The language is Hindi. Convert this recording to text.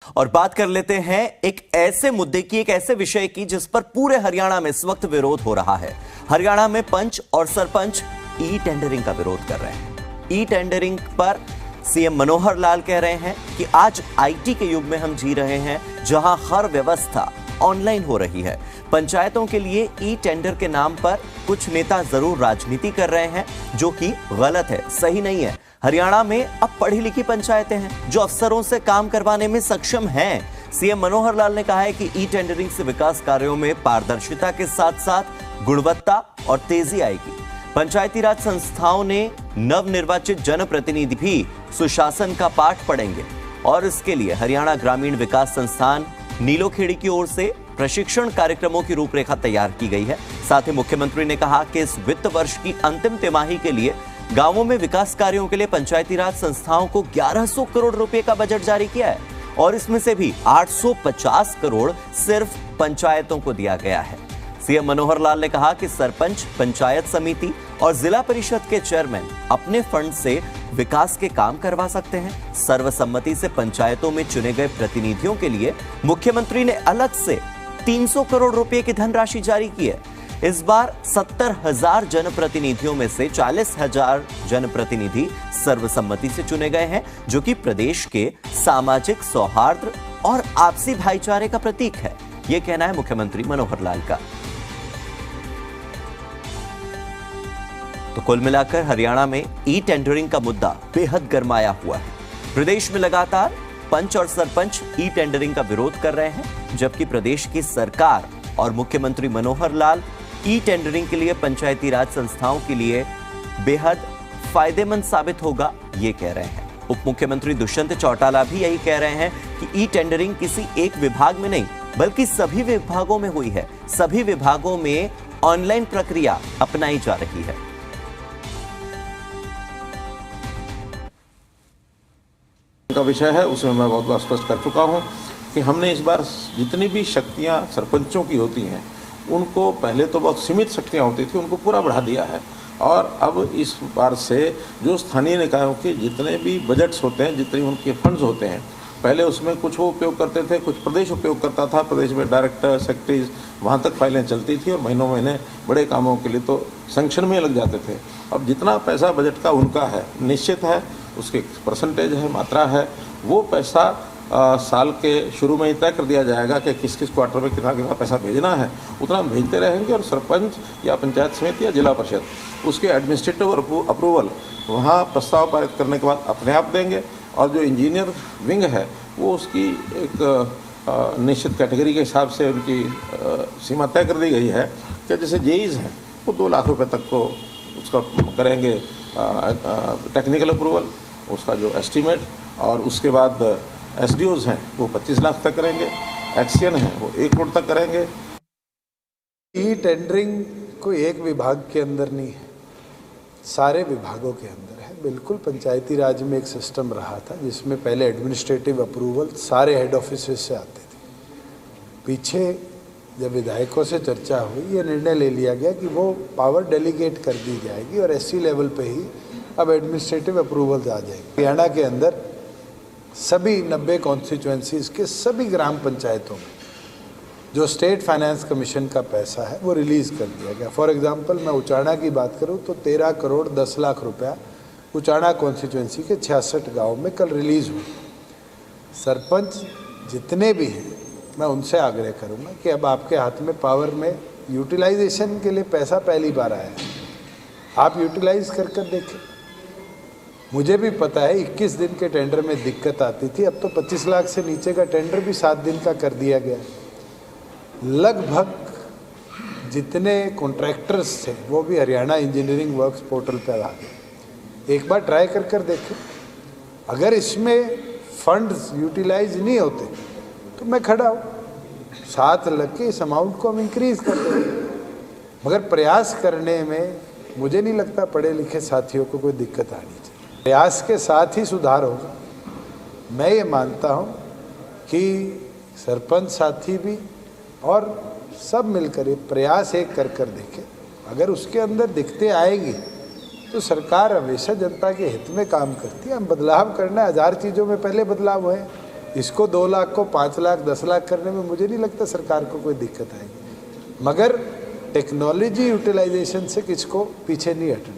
और बात कर लेते हैं एक ऐसे मुद्दे की, एक ऐसे विषय की जिस पर पूरे हरियाणा में इस वक्त विरोध हो रहा है। हरियाणा में पंच और सरपंच ई टेंडरिंग का विरोध कर रहे हैं। ई टेंडरिंग पर सीएम मनोहर लाल कह रहे हैं कि आज आईटी के युग में हम जी रहे हैं, जहां हर व्यवस्था ऑनलाइन हो रही है। पंचायतों के लिए ई टेंडर के नाम पर कुछ नेता जरूर राजनीति कर रहे हैं, जो कि गलत है, सही नहीं है। हरियाणा में अब पढ़ी लिखी पंचायतें हैं जो अफसरों से काम करवाने में सक्षम हैं। सीएम मनोहर लाल ने कहा है कि ई टेंडरिंग से विकास कार्यों में पारदर्शिता के साथ साथ गुणवत्ता और तेजी आएगी। पंचायती राज संस्थाओं ने नवनिर्वाचित जनप्रतिनिधि भी सुशासन का पाठ पढ़ेंगे और इसके लिए हरियाणा ग्रामीण विकास संस्थान नीलोखेड़ी की ओर से प्रशिक्षण कार्यक्रमों की रूपरेखा तैयार की गई है। साथ ही मुख्यमंत्री ने कहा कि इस वित्त वर्ष की अंतिम तिमाही के लिए गांवों में विकास कार्यों के लिए पंचायती राज संस्थाओं को 1100 करोड़ रुपए का बजट जारी किया है और इसमें से भी 850 करोड़ सिर्फ पंचायतों को दिया गया है। सीएम मनोहर लाल ने कहा कि सरपंच, पंचायत समिति और जिला परिषद के चेयरमैन अपने फंड से विकास के काम करवा सकते हैं। सर्वसम्मति से पंचायतों में चुने गए प्रतिनिधियों के लिए मुख्यमंत्री ने अलग से 300 करोड़ रुपए की धनराशि जारी की है। इस बार 70,000 जनप्रतिनिधियों में से 40,000 जनप्रतिनिधि सर्वसम्मति से चुने गए हैं, जो कि प्रदेश के सामाजिक सौहार्द और आपसी भाईचारे का प्रतीक है। यह कहना है मुख्यमंत्री मनोहर लाल का। तो कुल मिलाकर हरियाणा में ई टेंडरिंग का मुद्दा बेहद गरमाया हुआ है। प्रदेश में लगातार पंच और सरपंच ई टेंडरिंग का विरोध कर रहे हैं, जबकि प्रदेश की सरकार और मुख्यमंत्री मनोहर लाल ई टेंडरिंग के लिए पंचायती राज संस्थाओं के लिए बेहद फायदेमंद साबित होगा, ये कह रहे हैं। उप मुख्यमंत्री दुष्यंत चौटाला भी यही कह रहे हैं कि ई टेंडरिंग किसी एक विभाग में नहीं, बल्कि सभी विभागों में हुई है। सभी विभागों में ऑनलाइन प्रक्रिया अपनाई जा रही है। का विषय है, उसमें मैं बहुत बार स्पष्ट कर चुका हूं कि हमने इस बार जितनी भी शक्तियां सरपंचों की होती हैं, उनको पहले तो बहुत सीमित शक्तियां होती थी, उनको पूरा बढ़ा दिया है। और अब इस बार से जो स्थानीय निकायों के जितने भी बजट्स होते हैं, जितने उनके फंड्स होते हैं, पहले उसमें कुछ वो उपयोग करते थे, कुछ प्रदेश उपयोग करता था। प्रदेश में डायरेक्टर, सेक्रेटरीज, वहाँ तक फाइलें चलती थी और महीनों महीने बड़े कामों के लिए तो सैंक्शन में लग जाते थे। अब जितना पैसा बजट का उनका है, निश्चित है, उसके परसेंटेज है, मात्रा है, वो पैसा साल के शुरू में ही तय कर दिया जाएगा कि किस किस क्वार्टर में कितना कितना पैसा भेजना है। उतना हम भेजते रहेंगे और सरपंच या पंचायत समिति या जिला परिषद उसके एडमिनिस्ट्रेटिव अप्रूवल वहाँ प्रस्ताव पारित करने के बाद अपने आप देंगे। और जो इंजीनियर विंग है वो उसकी एक निश्चित कैटेगरी के हिसाब से उनकी सीमा तय कर दी गई है कि जैसे जेईज़ हैं वो 2 लाख रुपए तक को उसका करेंगे टेक्निकल अप्रूवल, उसका जो एस्टीमेट, और उसके बाद एसडीओज हैं वो 25 लाख तक करेंगे, एक्सीएन हैं वो 1 करोड़ तक करेंगे। ई टेंडरिंग कोई एक विभाग के अंदर नहीं है, सारे विभागों के अंदर है। बिल्कुल पंचायती राज में एक सिस्टम रहा था जिसमें पहले एडमिनिस्ट्रेटिव अप्रूवल सारे हेड ऑफिस से आते थे। पीछे जब विधायकों से चर्चा हुई, ये निर्णय ले लिया गया कि वो पावर डेलीगेट कर दी जाएगी और एससी लेवल पे ही अब एडमिनिस्ट्रेटिव अप्रूवल आ जाएगी। हरियाणा के अंदर सभी 90 कॉन्स्टिट्यूएंसीज के सभी ग्राम पंचायतों में जो स्टेट फाइनेंस कमीशन का पैसा है वो रिलीज़ कर दिया गया। फॉर एग्जांपल मैं उचाना की बात करूं तो 13 करोड़ 10 लाख रुपया उचाना कॉन्स्टिट्यूएंसी के 66 गाँव में कल रिलीज़ हुई। सरपंच जितने भी हैं मैं उनसे आग्रह करूंगा कि अब आपके हाथ में पावर में यूटिलाइजेशन के लिए पैसा पहली बार आया है, आप यूटिलाइज कर कर देखें। मुझे भी पता है 21 दिन के टेंडर में दिक्कत आती थी, अब तो 25 लाख से नीचे का टेंडर भी 7 दिन का कर दिया गया। लगभग जितने कॉन्ट्रैक्टर्स थे वो भी हरियाणा इंजीनियरिंग वर्क्स पोर्टल पर आ गए। एक बार ट्राई कर कर देखें, अगर इसमें फंड्स यूटिलाइज नहीं होते तो मैं खड़ा हूँ, साथ लग के इस अमाउंट को हम इंक्रीज कर देंगे। मगर प्रयास करने में मुझे नहीं लगता पढ़े लिखे साथियों को कोई दिक्कत आनी चाहिए। प्रयास के साथ ही सुधार होगा। मैं ये मानता हूँ कि सरपंच साथी भी और सब मिलकर प्रयास एक कर कर देखें। अगर उसके अंदर दिक्कतें आएंगी तो सरकार हमेशा जनता के हित में काम करती है। हम बदलाव करना है, 1000 चीज़ों में पहले बदलाव हुए, इसको 2 लाख को 5 लाख 10 लाख करने में मुझे नहीं लगता सरकार को कोई दिक्कत आएगी, मगर टेक्नोलॉजी यूटिलाइजेशन से किसको पीछे नहीं हटना।